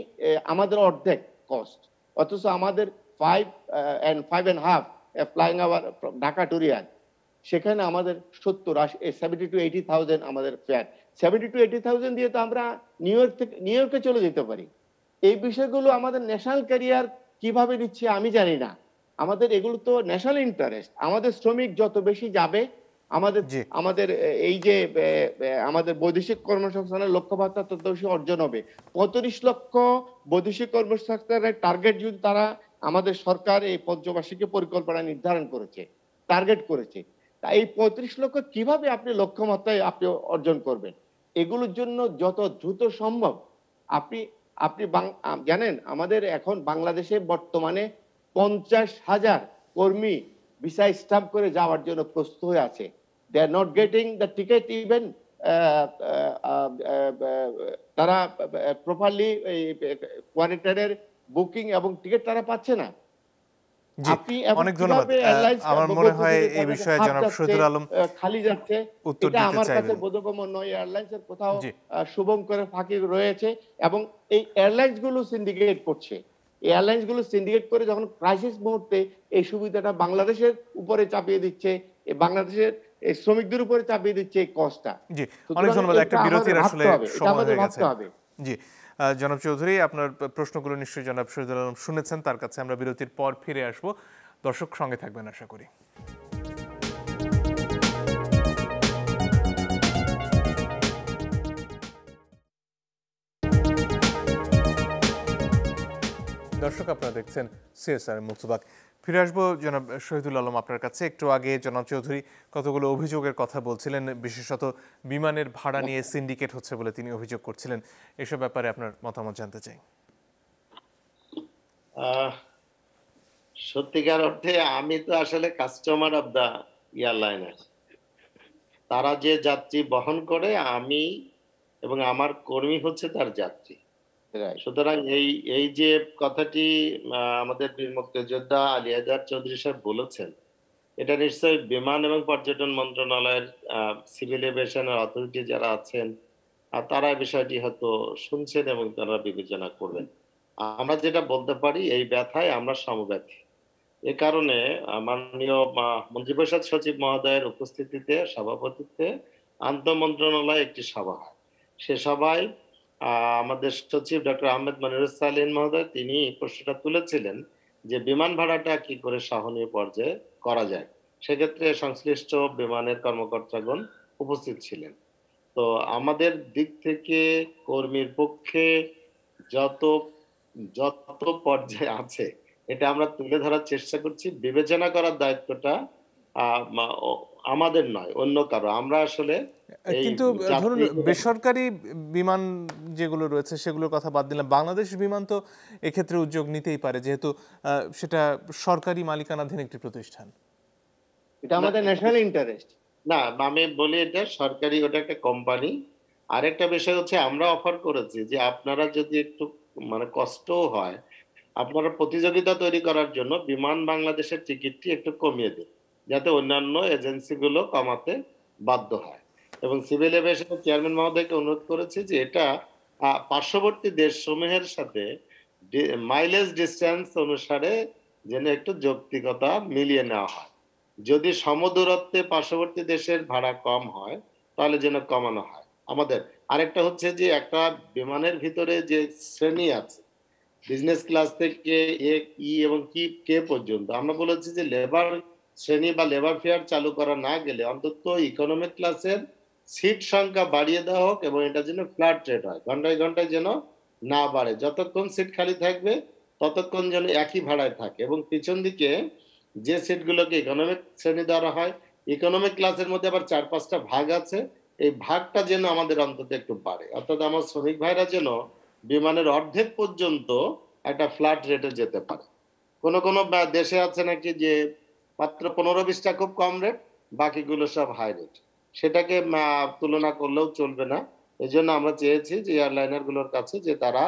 আমাদের অর্ধেক কস্ট, অথচ আমাদের 5.5 flying hour Dhaka to Riyadh, সেখানে আমাদের 70-80,000 আমাদের ফেয়ার। 70-80,000 দিয়ে তো আমরা নিউ ইয়র্কে চলে যেতে পারি। এই বিষয়গুলো আমাদের ন্যাশনাল ক্যারিয়ার কিভাবে দিচ্ছে আমি জানি না। আমাদের এগুলো তো ন্যাশনাল ইন্টারেস্ট। আমাদের শ্রমিক যত বেশি যাবে, আমাদের এই যে আমাদের বৈদেশিক কর্মসংস্থানের লক্ষ্যমাত্রা তত বেশি অর্জন হবে। 35 লক্ষ বৈদেশিক কর্মসংস্থানের টার্গেট যদি তারা, আমাদের সরকার এই পঞ্চবার্ষিকী পরিকল্পনা নির্ধারণ করেছে, টার্গেট করেছে, তা এই 35 লক্ষ কিভাবে আপনি লক্ষ্যমাত্রায় আপনি অর্জন করবেন? এগুলোর জন্য যত দ্রুত সম্ভব আপনি আপনি জানেন আমাদের এখন বাংলাদেশে বর্তমানে 50,000 কর্মী ভিসা স্ট্যাম্প করে যাওয়ার জন্য প্রস্তুত হয়ে আছে। They are not getting the ticket even, তারা প্রপারলি কোয়ারেন্টাইনের বুকিং এবং টিকিট তারা পাচ্ছে না। অনেক ধন্যবাদ। আমার মনে হয় এই বিষয়ে জনাব শহীদুল আলম খালি যাচ্ছে, উত্তর এটা দিতে আমার কাছে চাইবেন। বোধগম্য নয়। এয়ারলাইন্সের কোথাও শুভঙ্করের ফাঁকি রয়েছে এবং এই এয়ারলাইন্স গুলো সিন্ডিকেট করছে। এয়ারলাইন্স গুলো সিন্ডিকেট করে যখন ক্রাইসিস মুহূর্তে এই সুবিধাটা বাংলাদেশের উপরে চাপিয়ে দিচ্ছে, বাংলাদেশের শ্রমিকদের উপরে চাপিয়ে দিচ্ছে এই কষ্টটা। জি, অনেক ধন্যবাদ। একটা বিরতির আসলে সময় হয়ে গেছে। জি, জনাব চৌধুরী, আপনার প্রশ্নগুলো নিশ্চয়ই জনাব শহীদুল আলম শুনেছেন, তার কাছে আমরা বিরতির পর ফিরে আসব। দর্শক সঙ্গে থাকবেন আশা করি। দর্শক, আপনারা দেখছেন সিএসআর মুক্তবাক। ফিরে আসবো জনাব শহীদুল আলম আপনার কাছে। একটু আগে জনাব চৌধুরী কতগুলো অভিযোগের কথা বলছিলেন, বিশেষত বিমানের ভাড়া নিয়ে সিন্ডিকেট হচ্ছে বলে তিনি অভিযোগ করছিলেন। এসব ব্যাপারে আপনার মতামত জানতে চাই। সত্যিকার অর্থে আমি তো আসলে কাস্টমার অফ দা এয়ারলাইনার। তারা যে যাত্রী বহন করে, আমি এবং আমার কর্মী হচ্ছে তার যাত্রী। সুতরাং এই যে কথাটি আমাদের বীর মুক্তিযোদ্ধা আলী হায়দার চৌধুরী সাহেব বলেছেন, এটা নিশ্চয়ই বিমান এবং পর্যটন মন্ত্রণালয়ের সিভিল এভিয়েশনের অথরিটি যারা আছেন তারা বিষয়টি হয়তো শুনছেন এবং তারা বিবেচনা করবেন। আমরা যেটা বলতে পারি এই ব্যথায় আমরা সমব্যথী। এ কারণে মাননীয় মন্ত্রিপরিষদ সচিব মহোদয়ের উপস্থিতিতে সভাপতিত্বে আন্তঃমন্ত্রণালয় একটি সভা হয়। সে সভায় আমাদের সচিব ডক্টর আহমেদ মনিরুস-সালিহিন মহোদয় তিনি এই প্রশ্নটা তুলেছিলেন যে বিমান ভাড়াটা কি করে সহনীয় পর্যায়ে করা যায়। সেক্ষেত্রে সংশ্লিষ্ট বিমানের কর্মকর্তাগণ উপস্থিত ছিলেন। তো আমাদের দিক থেকে কর্মীর পক্ষে যত যত পর্যায়ে আছে এটা আমরা তুলে ধরার চেষ্টা করছি। বিবেচনা করার দায়িত্বটা আমাদের নয়, অন্য কারো। আমরা আসলে কিন্তু ধরুন বেসরকারি বিমান যেগুলো রয়েছে সেগুলোর কথা বাদ দিলাম, বাংলাদেশ বিমান তো এক্ষেত্রে উদ্যোগ নিতেই পারে, যেহেতু সেটা সরকারি মালিকানাধীন একটি প্রতিষ্ঠান। এটা আমাদের ন্যাশনাল ইন্টারেস্ট। না, আমি বলি এটা সরকারি, ওটা একটা কোম্পানি। আরেকটা বিষয় হচ্ছে আমরা অফার করেছি যে আপনারা যদি একটু কষ্টও হয়, আপনারা প্রতিযোগিতা তৈরি করার জন্য বিমান বাংলাদেশের টিকিটটি একটু কমিয়ে দিন, যাতে অন্যান্য এজেন্সিগুলো কমাতে বাধ্য হয়। এবং সিভিল এভিয়েশনের চেয়ারম্যান মহোদয়কে অনুরোধ করেছি যে এটা পার্শ্ববর্তী দেশসমূহের সাথে মাইলেজ ডিস্টেন্স অনুসারে যেন একটু যৌক্তিকতা মিলিয়ে নেওয়া হয়। যদি সমদূরত্বে পার্শ্ববর্তী দেশের ভাড়া কম হয় তাহলে যেন কমানো হয়। আমাদের আরেকটা হচ্ছে যে একটা বিমানের ভিতরে যে শ্রেণী আছে, বিজনেস ক্লাস থেকে এ, ই এবং কে পর্যন্ত, আমরা বলেছি যে লেবার শ্রেণী বা লেবার ফেয়ার চালু করা না গেলে অন্তত ইকোনমিক ক্লাসের সিট সংখ্যা বাড়িয়ে দেওয়া হোক এবং এটা যেন ফ্ল্যাট রেট হয়, ঘন্টায় ঘন্টায় যেন না বাড়ে। যতক্ষণ সিট খালি থাকবে ততক্ষণ যেন একই ভাড়ায় থাকে এবং পিছন দিকে যে সিটগুলোকে ইকোনমিক শ্রেণী দেওয়া হয়, ইকোনমিক ক্লাসের মধ্যে আবার 4-5টা ভাগ আছে, এই ভাগটা যেন আমাদের অন্তত একটু বাড়ে। অর্থাৎ আমার শ্রমিক ভাইরা যেন বিমানের অর্ধেক পর্যন্ত একটা ফ্ল্যাট রেটে যেতে পারে। কোন কোন দেশে আছে নাকি যে মাত্র 15-20টা খুব কম রেট, বাকিগুলো সব হাই রেট। সেটাকে তুলনা করলেও চলবে না। এই জন্য আমরা চেয়েছি যে এয়ারলাইনার গুলোর কাছে যে তারা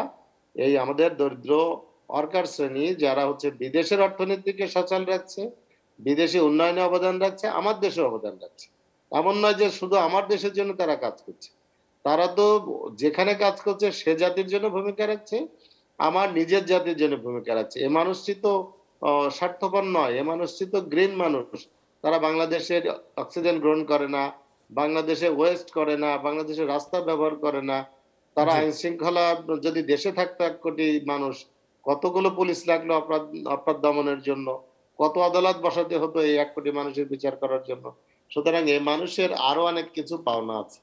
এই আমাদের দরিদ্র ওয়ার্কার শ্রেণী যারা হচ্ছে বিদেশের অর্থনীতিকে সচল রাখছে, বিদেশি উন্নয়নে অবদান রাখছে, আমার দেশে অবদান রাখছে, এমন নয় যে শুধু আমার দেশের জন্য তারা কাজ করছে। তারা তো যেখানে কাজ করছে সে জাতির জন্য ভূমিকা রাখছে, আমার নিজের জাতির জন্য ভূমিকা রাখছে। এ মানুষটি তো স্বার্থপর নয়, এ মানুষটি তো গ্রিন মানুষ। তারা বাংলাদেশের অক্সিজেন গ্রহণ করে না, বাংলাদেশে ওয়েস্ট করে না, বাংলাদেশের রাস্তা ব্যবহার করে না। তারা আইন শৃঙ্খলা, যদি দেশে থাকতো 1 কোটি মানুষ, কতগুলো পুলিশ লাগলো অপরাধ দমনের জন্য, কত আদালত বসাতে হতো এই 1 কোটি মানুষের বিচার করার জন্য। সুতরাং এই মানুষের আরো অনেক কিছু পাওনা আছে,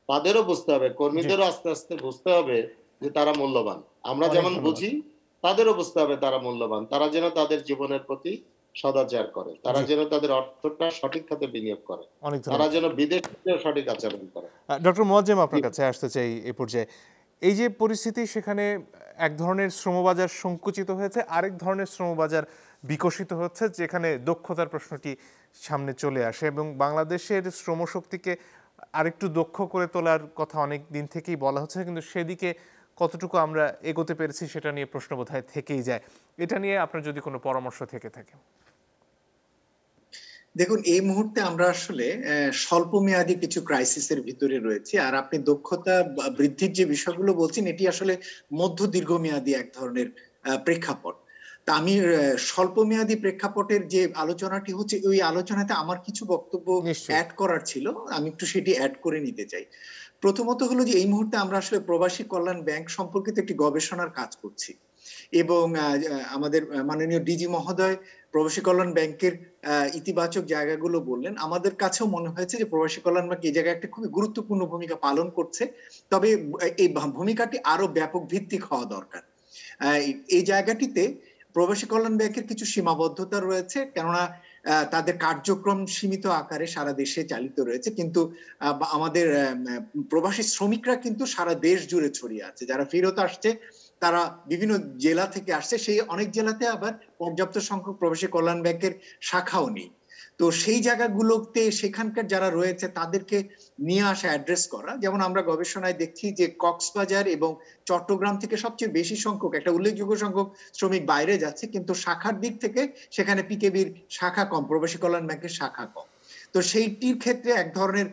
তাদেরও বুঝতে হবে, কর্মীদেরও আস্তে আস্তে বুঝতে হবে যে তারা মূল্যবান। আমরা যেমন বুঝি তাদেরও বুঝতে হবে তারা মূল্যবান। তারা যেন তাদের জীবনের প্রতি সদাচার করে, তারা যেন তাদের অর্থটা সঠিক খাতে বিনিয়োগ করে, তারা যেন বিদেশে সঠিক আচরণ করে। ডক্টর মোয়াজ্জেম, আপনার কাছে আসতে চাই এই পর্যায়ে। এই যে পরিস্থিতি, সেখানে এক ধরনের শ্রমবাজার সংকুচিত হয়েছে, আরেক ধরনের শ্রমবাজার বিকশিত হচ্ছে, যেখানে দক্ষতার প্রশ্নটি সামনে চলে আসে এবং বাংলাদেশের শ্রমশক্তিকে আরেকটু দক্ষ করে তোলার কথা অনেক দিন থেকেই বলা হচ্ছে, কিন্তু সেদিকে কতটুকু আমরা এগোতে পেরেছি সেটা নিয়ে প্রশ্ন বোধহয় থেকেই যায়। এটা নিয়ে আপনার যদি কোনো পরামর্শ থেকে থাকে। দেখুন, এই মুহূর্তে আমরা আসলে স্বল্প মেয়াদী কিছু ক্রাইসিসের ভিতরে রয়েছে, আর আপনি দক্ষতা বৃদ্ধির যে বিষয়গুলো বলছেন এটি আসলে মধ্য দীর্ঘমেয়াদী এক ধরনের প্রেক্ষাপট। তা আমি স্বল্প মেয়াদী প্রেক্ষাপটের যে আলোচনাটি হচ্ছে, ওই আলোচনাতে আমার কিছু বক্তব্য অ্যাড করার ছিল, আমি একটু সেটি অ্যাড করে নিতে চাই। প্রথমত হলো যে এই মুহূর্তে আমরা আসলে প্রবাসী কল্যাণ ব্যাংক সম্পর্কিত একটি গবেষণার কাজ করছি এবং আমাদের মাননীয় ডিজি মহোদয় প্রবাসী কল্যাণ ব্যাংকের ইতিবাচক জায়গাগুলো বললেন। আমাদের কাছেও মনে হয়েছে যে প্রবাসী কল্যাণ ব্যাংক এই জায়গায় একটা খুবই গুরুত্বপূর্ণ ভূমিকা পালন করছে, তবে এই ভূমিকাটি আরো ব্যাপক ভিত্তিক হওয়া দরকার। এই জায়গাটিতে প্রবাসী কল্যাণ ব্যাংকের কিছু সীমাবদ্ধতা রয়েছে, কেননা তাদের কার্যক্রম সীমিত আকারে সারা দেশে চালিত রয়েছে, কিন্তু আমাদের প্রবাসী শ্রমিকরা কিন্তু সারা দেশ জুড়ে ছড়িয়ে আছে। যারা ফেরত আসছে তারা বিভিন্ন জেলা থেকে আসছে, সেই অনেক জেলাতে আবার পর্যাপ্ত সংখ্যক প্রবাসী কল্যাণ ব্যাংকের শাখাও নেই। তো সেই জায়গাগুলোতে সেখানকার যারা রয়েছে তাদেরকে নিয়ে আসা, অ্যাড্রেস করা। যেমন আমরা গবেষণায় দেখছি যে কক্সবাজার এবং চট্টগ্রাম থেকে সবচেয়ে বেশি সংখ্যক, একটা উল্লেখযোগ্য সংখ্যক শ্রমিক বাইরে যাচ্ছে, কিন্তু শাখার দিক থেকে সেখানে পিকেবির শাখা কম, প্রবাসী কল্যাণ ব্যাংকের শাখা কম। তো সেইটির ক্ষেত্রে এক ধরনের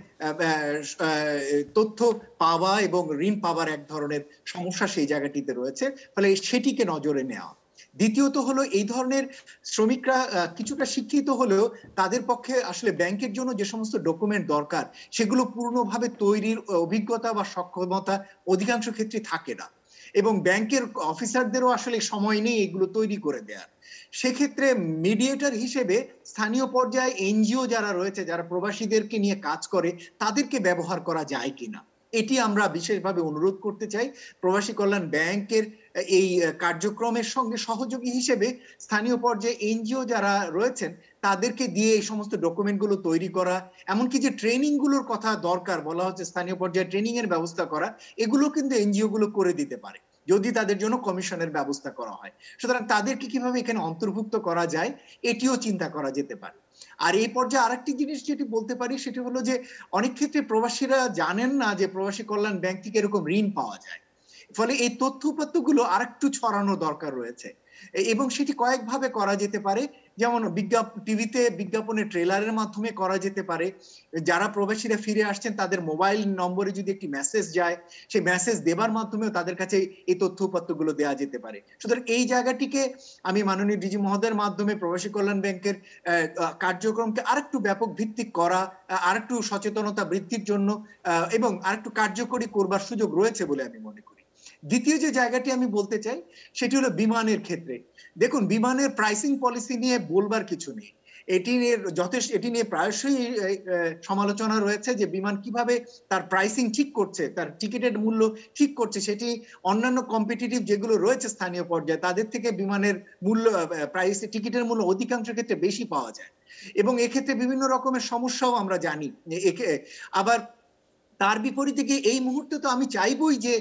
তথ্য পাওয়া এবং ঋণ পাওয়ার এক ধরনের সমস্যা সেই জায়গাটিতে রয়েছে, ফলে সেটিকে নজরে নেওয়া। দ্বিতীয়ত হলো এই ধরনের শ্রমিকরা কিছুটা শিক্ষিত হলেও তাদের পক্ষে আসলে ব্যাংকের জন্য যে সমস্ত ডকুমেন্ট দরকার সেগুলো পূর্ণভাবে তৈরির অভিজ্ঞতা বা সক্ষমতা অধিকাংশ ক্ষেত্রে থাকে না, এবং ব্যাংকের অফিসারদেরও আসলে সময় নেই এগুলো তৈরি করে দেওয়ার। সেক্ষেত্রে মিডিয়েটর হিসেবে স্থানীয় পর্যায়ে এনজিও যারা রয়েছে, যারা প্রবাসীদেরকে নিয়ে কাজ করে, তাদেরকে ব্যবহার করা যায় কিনা, এটি আমরা বিশেষভাবে অনুরোধ করতে চাই। প্রবাসী কল্যাণ ব্যাংকের এই কার্যক্রমের সঙ্গে সহযোগী হিসেবে স্থানীয় পর্যায়ে এনজিও যারা রয়েছেন তাদেরকে দিয়ে এই সমস্ত ডকুমেন্টগুলো তৈরি করা, এমনকি যে ট্রেনিং গুলোর কথা দরকার বলা হচ্ছে স্থানীয় পর্যায়ে ট্রেনিং এর ব্যবস্থা করা, এগুলো কিন্তু এনজিও গুলো করে দিতে পারে যদি তাদের জন্য কমিশনের ব্যবস্থা করা হয়। সুতরাং তাদেরকে কিভাবে এখানে অন্তর্ভুক্ত করা যায় এটিও চিন্তা করা যেতে পারে। আর এই পর্যায়ে আরেকটি জিনিস যেটি বলতে পারি সেটি হলো যে অনেক ক্ষেত্রে প্রবাসীরা জানেন না যে প্রবাসী কল্যাণ ব্যাংক থেকে এরকম ঋণ পাওয়া যায়, ফলে এই তথ্য উপাত্তগুলো আরেকটু ছড়ানো দরকার রয়েছে এবং সেটি কয়েকভাবে করা যেতে পারে। যেমন টিভিতে বিজ্ঞাপনের ট্রেলারের মাধ্যমে করা যেতে পারে। যারা প্রবাসীরা ফিরে আসছেন তাদের মোবাইল নম্বরে যদি একটি মেসেজ যায়, সেই মেসেজ দেবার মাধ্যমেও তাদের কাছে এই তথ্য উপাত্তগুলো দেওয়া যেতে পারে। সুতরাং এই জায়গাটিকে আমি মাননীয় ডিজি মহোদয়ের মাধ্যমে প্রবাসী কল্যাণ ব্যাংকের কার্যক্রমকে আরেকটু ব্যাপক ভিত্তিক করা, আরেকটু সচেতনতা বৃদ্ধির জন্য এবং আরেকটু কার্যকরী করবার সুযোগ রয়েছে বলে আমি মনে করি। দ্বিতীয় যে জায়গাটি আমি বলতে চাই সেটি হলো বিমানের ক্ষেত্রে। দেখুন, বিমানের প্রাইসিং পলিসি নিয়ে বলবার কিছু নেই, এটি নিয়ে প্রায়শই সমালোচনা রয়েছে যে বিমান কিভাবে তার প্রাইসিং ঠিক করছে, তার টিকিটের মূল্য ঠিক করছে, সেটি অন্যান্য কম্পিটিটিভ যেগুলো রয়েছে স্থানীয় পর্যায়ে তাদের থেকে বিমানের মূল্য প্রাইস টিকিটের মূল্য অধিকাংশ ক্ষেত্রে বেশি পাওয়া যায়, এবং এক্ষেত্রে বিভিন্ন রকমের সমস্যাও আমরা জানি। আবার তার বিপরীতে গিয়ে এই মুহূর্তে তো আমি চাইবই যে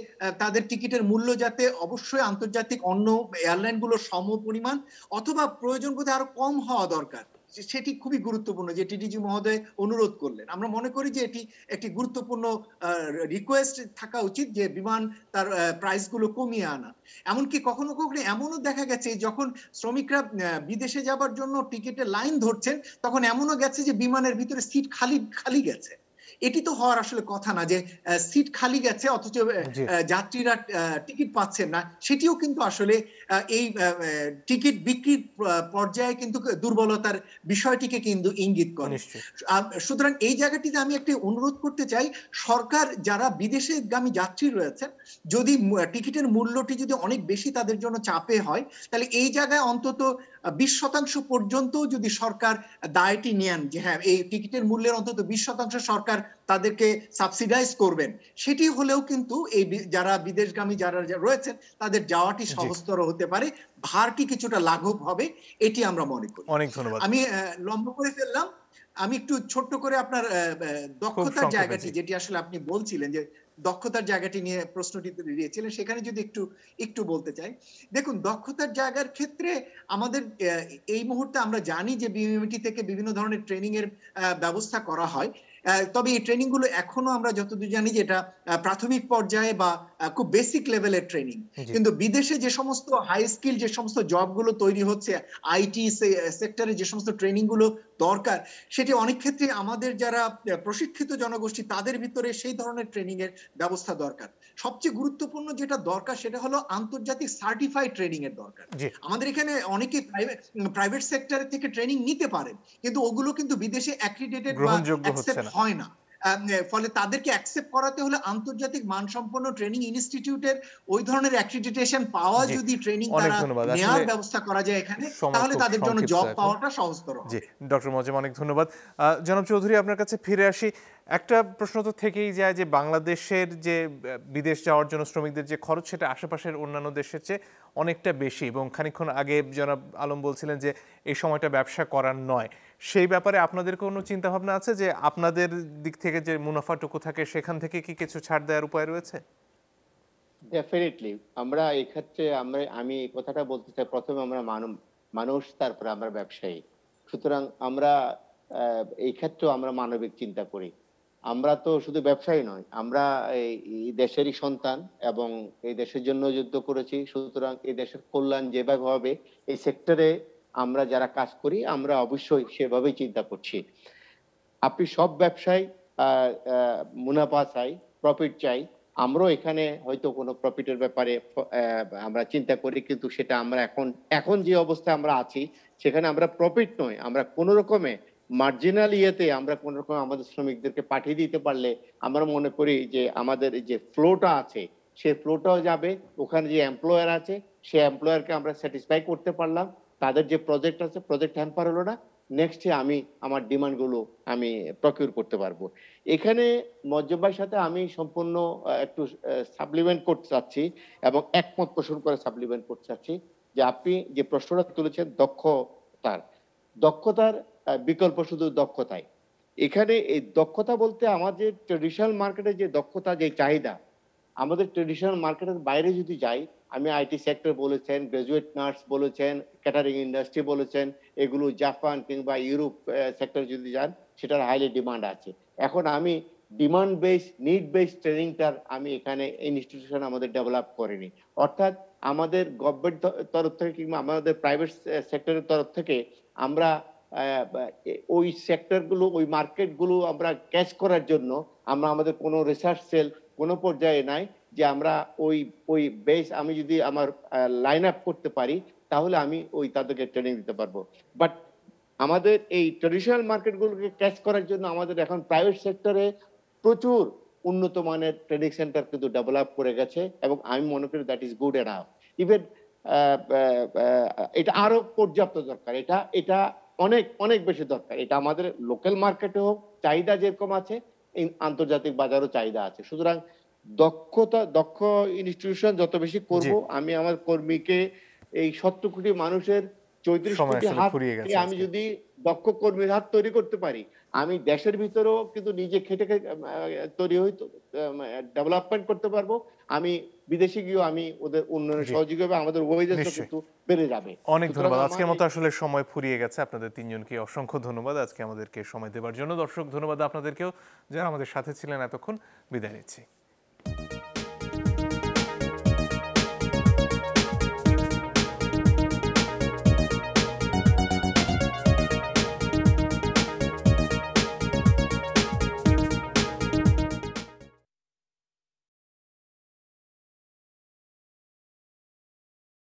তাদের টিকিটের মূল্য যাতে অবশ্যই আন্তর্জাতিক অন্য এয়ারলাইনগুলোর সম পরিমাণ অথবা প্রয়োজন বোধে আরো কম হওয়া দরকার, সেটি খুবই গুরুত্বপূর্ণ যে টিডিজি মহোদয় অনুরোধ করলেন। আমরা মনে করি যে এটি একটি গুরুত্বপূর্ণ রিকোয়েস্ট থাকা উচিত যে বিমান তার প্রাইস গুলো কমিয়ে আনা। এমনকি কখনো কখনো এমনও দেখা গেছে যখন শ্রমিকরা বিদেশে যাবার জন্য টিকিটের লাইন ধরছেন তখন এমনও গেছে যে বিমানের ভিতরে সিট খালি গেছে। এটি তো হওয়ার আসলে কথা না যে সিট খালি গেছে অথচ যাত্রীরা টিকিট পাচ্ছেন না, সেটিও কিন্তু আসলে এই টিকিট বিক্রির পর্যায়ে কিন্তু দুর্বলতার বিষয়টিকে কিন্তু ইঙ্গিত করে। সুতরাং এই জায়গাটিতে আমি একটি অনুরোধ করতে চাই, সরকার যারা বিদেশগামী যাত্রী রয়েছেন যদি টিকিটের মূল্যটি যদি অনেক বেশি তাদের জন্য চাপে হয় তাহলে এই জায়গায় অন্তত 20% পর্যন্ত যদি সরকার দায়টি নেন যে হ্যাঁ এই টিকিটের মূল্যের অন্তত 20% সরকার তাদেরকে সাবসিডাইজ করবেন, সেটি হলেও কিন্তু এই যারা বিদেশগামী যারা রয়েছেন তাদের যাওয়াটি সহজতর হতে পারে, ভারটি কিছুটা লাঘব হবে, এটি আমরা মনে করি। অনেক ধন্যবাদ। আমি লম্বা করে ফেললাম, আমি একটু ছোট্ট করে আপনার দক্ষতার জায়গাটি যেটি আসলে আপনি বলছিলেন যে দক্ষতার জায়গাটি নিয়ে প্রশ্নটি দিয়েছিলেন সেখানে যদি একটু বলতে চাই। দেখুন, দক্ষতার জায়গার ক্ষেত্রে আমাদের এই মুহূর্তে আমরা জানি যে বিএমইটি থেকে বিভিন্ন ধরনের ট্রেনিং এর ব্যবস্থা করা হয়, তবে এই ট্রেনিং গুলো এখনো আমরা যতদূর জানি যে এটা প্রাথমিক পর্যায়ে বা খুব বেসিক লেভেলের ট্রেনিং, কিন্তু বিদেশে যে সমস্ত হাই স্কিল যে সমস্ত জবগুলো তৈরি হচ্ছে আইটি সেক্টরে যে সমস্ত ট্রেনিং গুলো দরকার সেটি অনেক ক্ষেত্রে আমাদের যারা প্রশিক্ষিত জনগোষ্ঠী তাদের ভিতরে সেই ধরনের ট্রেনিং এর ব্যবস্থা দরকার। সবচেয়ে গুরুত্বপূর্ণ যেটা দরকার সেটা হলো আন্তর্জাতিক সার্টিফাইড ট্রেনিং এর দরকার। আমাদের এখানে অনেকে প্রাইভেট সেক্টর থেকে ট্রেনিং নিতে পারেন কিন্তু ওগুলো কিন্তু বিদেশে অ্যাক্রিডিটেড বা অ্যাকসেপ্ট হয় না, ফলে তাদেরকে অ্যাকসেপ্ট করাতে হলে আন্তর্জাতিক মানসম্পন্ন ট্রেনিং ইনস্টিটিউটের ওই ধরনের অ্যাক্রিডিটেশন পাওয়া যদি ট্রেনিং তারা নেওয়ার ব্যবস্থা করা যায় এখানে তাহলে তাদের জন্য জব পাওয়াটা সহজতর হবে। জি, ডক্টর মোয়াজ্জেম অনেক ধন্যবাদ। জনাব চৌধুরী আপনার কাছে ফিরে আসি। একটা প্রশ্ন তো থেকেই যায় যে বাংলাদেশের যে বিদেশ যাওয়ার জন্য শ্রমিকদের যে খরচ সেটা আশেপাশের অন্যান্য দেশের চেয়ে অনেকটা বেশি, এবং খানিকক্ষণ আগে জনাব আলম বলছিলেন যে এই সময়টা ব্যবসা করার নয়, সেই ব্যাপারে আপনাদের কোনো চিন্তা ভাবনা আছে যে আপনাদের দিক থেকে যে মুনাফাটুকু থাকে সেখান থেকে কি কিছু ছাড় দেওয়ার উপায় রয়েছে? ডেফিনেটলি আমরা এই ক্ষেত্রে আমি কথাটা বলতে চাই, প্রথমে আমরা মানুষ, তারপরে আমরা ব্যবসায়ী। সুতরাং আমরা এই ক্ষেত্রেও আমরা মানবিক চিন্তা করি। আমরা তো শুধু ব্যবসায়ী নয়, আমরা এই দেশেরই সন্তান এবং এই দেশের জন্য যুদ্ধ করেছি। সুতরাং এই দেশের কল্যাণ যেভাবে হবে এই সেক্টরে আমরা যারা কাজ করি আমরা অবশ্যই সেভাবেই চিন্তা করছি। আপনি সব ব্যবসায় মুনাফা চাই, প্রফিট চাই। আমরাও এখানে হয়তো কোনো প্রফিটের ব্যাপারে আমরা চিন্তা করি, কিন্তু সেটা আমরা এখন যে অবস্থায় আমরা আছি সেখানে আমরা প্রফিট নয়, আমরা কোনো রকমে মার্জিনাল ইয়েতে আমরা কোনো রকম আমাদের শ্রমিকদেরকে পাঠিয়ে দিতে পারলে আমরা মনে করি যে আমাদের যে ফ্লোটা আছে সেই ফ্লোটাও যাবে। ওখানে যে এমপ্লয়ার আছে সে এমপ্লয়ারকে আমরা স্যাটিসফাই করতে পারলাম, তাদের যে প্রজেক্ট আছে প্রজেক্ট হ্যাম্পার হলো না, নেক্সটে আমি আমার ডিমান্ডগুলো আমি প্রকিউর করতে পারবো। এখানে মজ্জব ভাইয়ের সাথে আমি সম্পূর্ণ একটু সাপ্লিমেন্ট করতে চাচ্ছি এবং একমত পোষণ করে সাপ্লিমেন্ট করতে চাচ্ছি যে আপনি যে প্রশ্নটা তুলেছেন দক্ষতার বিকল্প শুধু দক্ষতাই। এখানে এই দক্ষতা বলতে আমাদের ট্রেডিশনাল মার্কেটে যে দক্ষতা, যে চাহিদা, আমাদের ট্রেডিশনাল মার্কেটের বাইরে যদি যাই, আমি আইটি সেক্টর বলেছেন, গ্রাজুয়েট নার্স বলেছেন, ক্যাটারিং ইন্ডাস্ট্রি বলেছেন, এগুলো জাপান কিংবা ইউরোপ সেক্টর যদি যান সেটার হাইলি ডিমান্ড আছে। এখন আমি ডিমান্ড বেস নিড বেস ট্রেনিংটার আমি এখানে ইনস্টিটিউশন আমাদের ডেভেলপ করিনি। অর্থাৎ আমাদের গভর্নমেন্ট তরফ থেকে কিংবা আমাদের প্রাইভেট সেক্টরের তরফ থেকে আমরা ওই সেক্টরগুলো, ওই মার্কেটগুলো আমরা ক্যাচ করার জন্য আমরা আমাদের কোনো রিসার্চ সেল কোনো পর্যায়ে নাই যে আমরা ওই বেস আমি যদি আমার লাইন আপ করতে পারি তাহলে আমি তাদেরকে ট্রেনিং দিতে পারবো। বাট আমাদের এই ট্রেডিশনাল মার্কেটগুলোকে ক্যাচ করার জন্য আমাদের এখন প্রাইভেট সেক্টরে প্রচুর উন্নত মানের ট্রেনিং সেন্টার কিন্তু ডেভেলপ করে গেছে এবং আমি মনে করি that is good enough. Even এটা আরো পর্যাপ্ত দরকার, এটা অনেক অনেক বেশি দরকার। এটা আমাদের লোকাল মার্কেটে হোক চাহিদা যেরকম আছে, আন্তর্জাতিক বাজারও চাহিদা আছে। সুতরাং দক্ষ ইনস্টিটিউশন যত বেশি করব, আমি আমার কর্মীকে এই 70 কোটি মানুষের 34 কোটি হাত আমি যদি দক্ষ কর্মীর হাত তৈরি করতে পারি, আমি দেশের ভিতরেও কিন্তু নিজে খেটে তৈরি হইতো ডেভেলপমেন্ট করতে পারবো, আমি বিদেশে গিয়েও আমি ওদের উন্নয়নের সহযোগী হবে, আমাদের ওয়েজেস কিন্তু বেড়ে যাবে। অনেক ধন্যবাদ। আজকের মতো আসলে সময় ফুরিয়ে গেছে। আপনাদের তিনজনকে অসংখ্য ধন্যবাদ আজকে আমাদেরকে সময় দেওয়ার জন্য। দর্শক, ধন্যবাদ আপনাদেরকেও যারা আমাদের সাথে ছিলেন এতক্ষণ। বিদায় নিচ্ছি।